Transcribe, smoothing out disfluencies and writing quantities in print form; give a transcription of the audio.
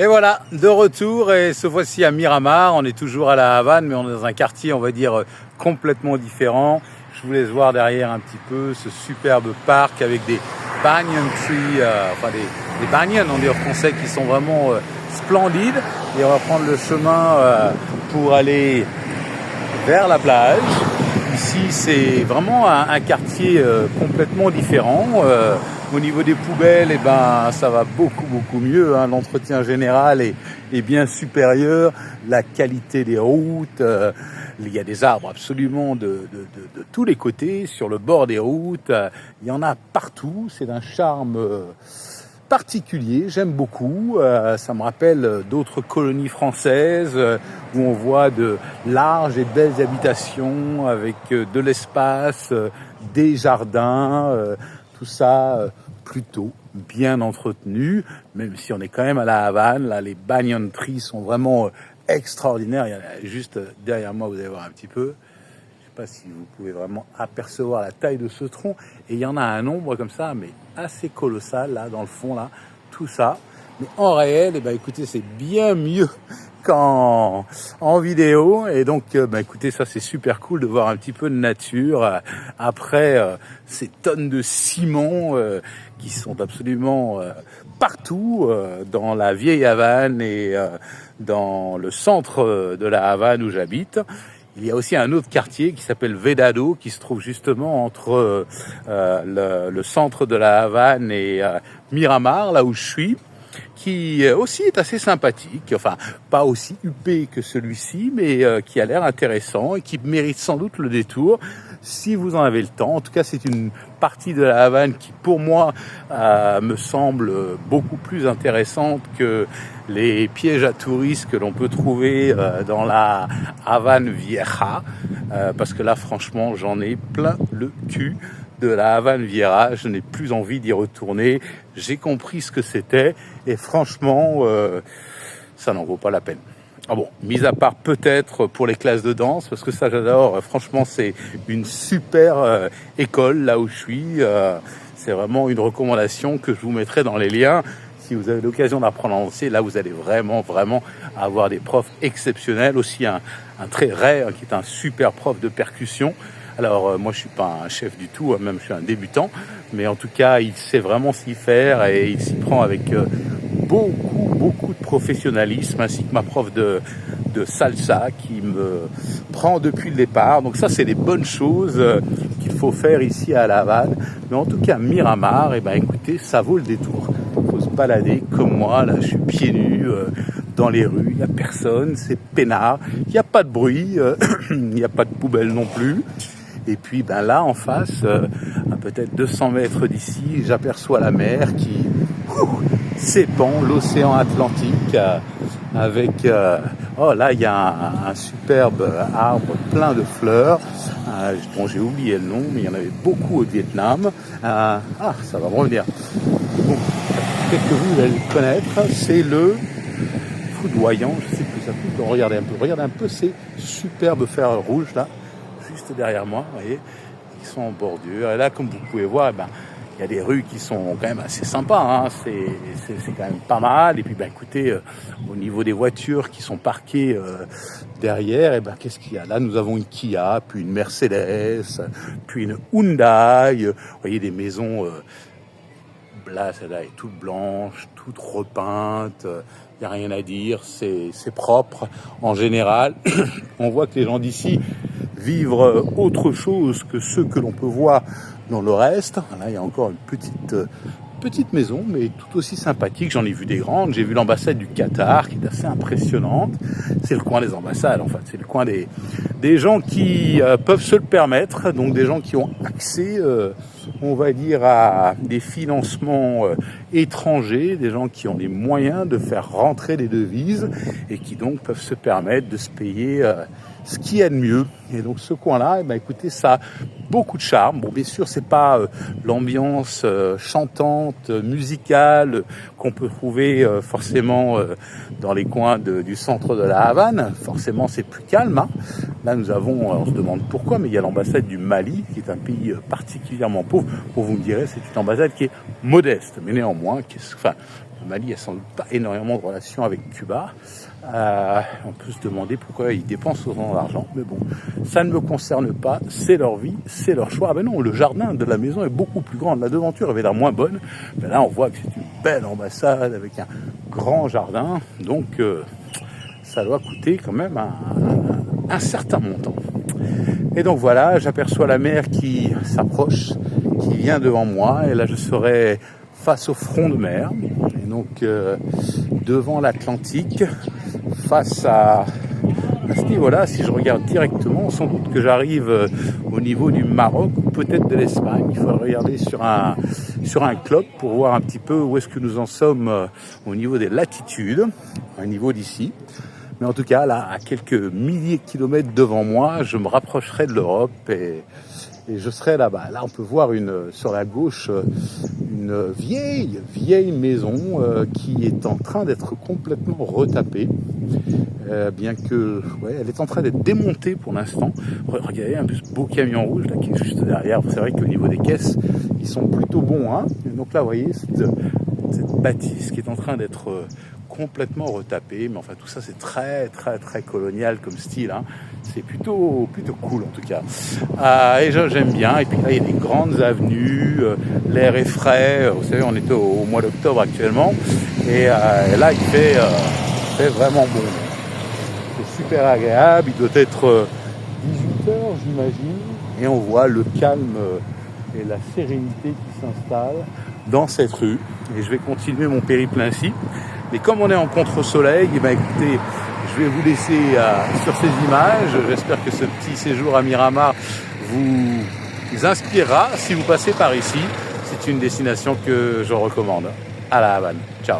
Et voilà, de retour, et ce fois-ci à Miramar. On est toujours à la Havane, mais on est dans un quartier, on va dire, complètement différent. Je vous laisse voir derrière un petit peu ce superbe parc avec des banyan trees, des banyans, on dit en français, qui sont vraiment splendides. Et on va prendre le chemin pour aller vers la plage. Ici, c'est vraiment un quartier complètement différent. Au niveau des poubelles, ça va beaucoup mieux. L'entretien général est bien supérieur. La qualité des routes, il y a des arbres absolument de tous les côtés, sur le bord des routes. Il y en a partout. C'est d'un charme particulier, j'aime beaucoup. Ça me rappelle d'autres colonies françaises où on voit de larges et belles habitations avec de l'espace, des jardins, tout ça plutôt bien entretenu, même si on est quand même à la Havane. Là, les banyan trees sont vraiment extraordinaires. Il y en a juste derrière moi, vous allez voir un petit peu. Je sais pas si vous pouvez vraiment apercevoir la taille de ce tronc. Et il y en a un nombre comme ça, mais assez colossal, là, dans le fond, là, tout ça. Mais en réel, écoutez, c'est bien mieux qu'en vidéo. Et donc, écoutez, ça, c'est super cool de voir un petit peu de nature après ces tonnes de ciment qui sont absolument partout dans la vieille Havane et dans le centre de la Havane où j'habite. Il y a aussi un autre quartier qui s'appelle Vedado, qui se trouve justement entre le centre de la Havane et Miramar, là où je suis, qui aussi est assez sympathique, enfin pas aussi huppé que celui-ci, mais qui a l'air intéressant et qui mérite sans doute le détour si vous en avez le temps. En tout cas, c'est une partie de la Havane qui, pour moi, me semble beaucoup plus intéressante que les pièges à touristes que l'on peut trouver dans la Havane Vieja, parce que là, franchement, j'en ai plein le cul de la Havane Vieja. Je n'ai plus envie d'y retourner. J'ai compris ce que c'était et franchement, ça n'en vaut pas la peine. Ah bon, mis à part peut-être pour les classes de danse, parce que ça j'adore. Franchement, c'est une super école là où je suis. C'est vraiment une recommandation que je vous mettrai dans les liens. Si vous avez l'occasion d'apprendre à danser, là vous allez vraiment avoir des profs exceptionnels. Aussi un très rare qui est un super prof de percussion. Alors moi je suis pas un chef du tout, même je suis un débutant, mais en tout cas il sait vraiment s'y faire et il s'y prend avec beaucoup de professionnalisme, ainsi que ma prof de salsa qui me prend depuis le départ. Donc ça, c'est des bonnes choses qu'il faut faire ici à La Havane. Mais en tout cas, Miramar, écoutez, ça vaut le détour. Il faut se balader comme moi, là, je suis pieds nus dans les rues, il n'y a personne, c'est peinard, il n'y a pas de bruit, il n'y a pas de poubelle non plus. Et puis là, en face, à peut-être 200 mètres d'ici, j'aperçois la mer qui s'épand, l'océan Atlantique, avec... là, il y a un superbe arbre plein de fleurs, dont j'ai oublié le nom, mais il y en avait beaucoup au Vietnam. Ça va me revenir. Bon, peut-être que vous allez le connaître, c'est le foudroyant, je sais plus ça plus. Regardez un peu ces superbes fers rouges là, juste derrière moi, vous voyez, qui sont en bordure. Et là, comme vous pouvez voir, il y a des rues qui sont quand même assez sympas, c'est quand même pas mal. Et puis écoutez, au niveau des voitures qui sont parquées derrière, qu'est-ce qu'il y a là? Nous avons une Kia, puis une Mercedes, puis une Hyundai. Vous voyez des maisons, là celle-là est toute blanche, toute repeinte. Il n'y a rien à dire, c'est propre en général. On voit que les gens d'ici vivent autre chose que ceux que l'on peut voir dans le reste. Là, il y a encore une petite maison, mais tout aussi sympathique. J'en ai vu des grandes. J'ai vu l'ambassade du Qatar, qui est assez impressionnante. C'est le coin des ambassades, en fait. C'est le coin des gens qui peuvent se le permettre, donc des gens qui ont accès, on va dire, à des financements étrangers, des gens qui ont les moyens de faire rentrer des devises et qui donc peuvent se permettre de se payer ce qu'il y a de mieux. Et donc ce coin-là, écoutez, ça a beaucoup de charme. Bon, bien sûr, c'est pas l'ambiance chantante, musicale qu'on peut trouver forcément dans les coins du centre de la Havane. Forcément, c'est plus calme. Là, nous avons, on se demande pourquoi, mais il y a l'ambassade du Mali, qui est un pays particulièrement pauvre. Vous me direz, c'est une ambassade qui est modeste, mais néanmoins, Le Mali a sans doute pas énormément de relations avec Cuba. On peut se demander pourquoi ils dépensent autant d'argent, mais bon, ça ne me concerne pas, c'est leur vie, c'est leur choix. Ah ben non, le jardin de la maison est beaucoup plus grand, la devanture avait l'air moins bonne, mais là on voit que c'est une belle ambassade avec un grand jardin, donc ça doit coûter quand même un certain montant. Et donc voilà, j'aperçois la mer qui s'approche, qui vient devant moi, et là je serai face au front de mer, et donc devant l'Atlantique, face à ce niveau-là, si je regarde directement, sans doute que j'arrive au niveau du Maroc ou peut-être de l'Espagne. Il faut regarder sur un clock pour voir un petit peu où est-ce que nous en sommes au niveau des latitudes, au niveau d'ici. Mais en tout cas, là, à quelques milliers de kilomètres devant moi, je me rapprocherai de l'Europe et je serai là-bas. Là, on peut voir sur la gauche une vieille maison qui est en train d'être complètement retapée. Bien que, ouais, elle est en train d'être démontée pour l'instant. Regardez un peu ce beau camion rouge là qui est juste derrière. C'est vrai qu'au niveau des caisses, ils sont plutôt bons, hein. Et donc là, vous voyez, cette bâtisse qui est en train d'être complètement retapée. Mais enfin, tout ça, c'est très, très, très colonial comme style, hein. C'est plutôt cool en tout cas. Et j'aime bien. Et puis là, il y a des grandes avenues, l'air est frais. Vous savez, on est au mois d'octobre actuellement. Et là, il fait vraiment bon. C'est super agréable. Il doit être 18h, j'imagine. Et on voit le calme et la sérénité qui s'installe dans cette rue. Et je vais continuer mon périple ainsi. Mais comme on est en contre-soleil, eh ben, écoutez, je vais vous laisser sur ces images. J'espère que ce petit séjour à Miramar vous inspirera si vous passez par ici. C'est une destination que je recommande. À la Havane. Ciao.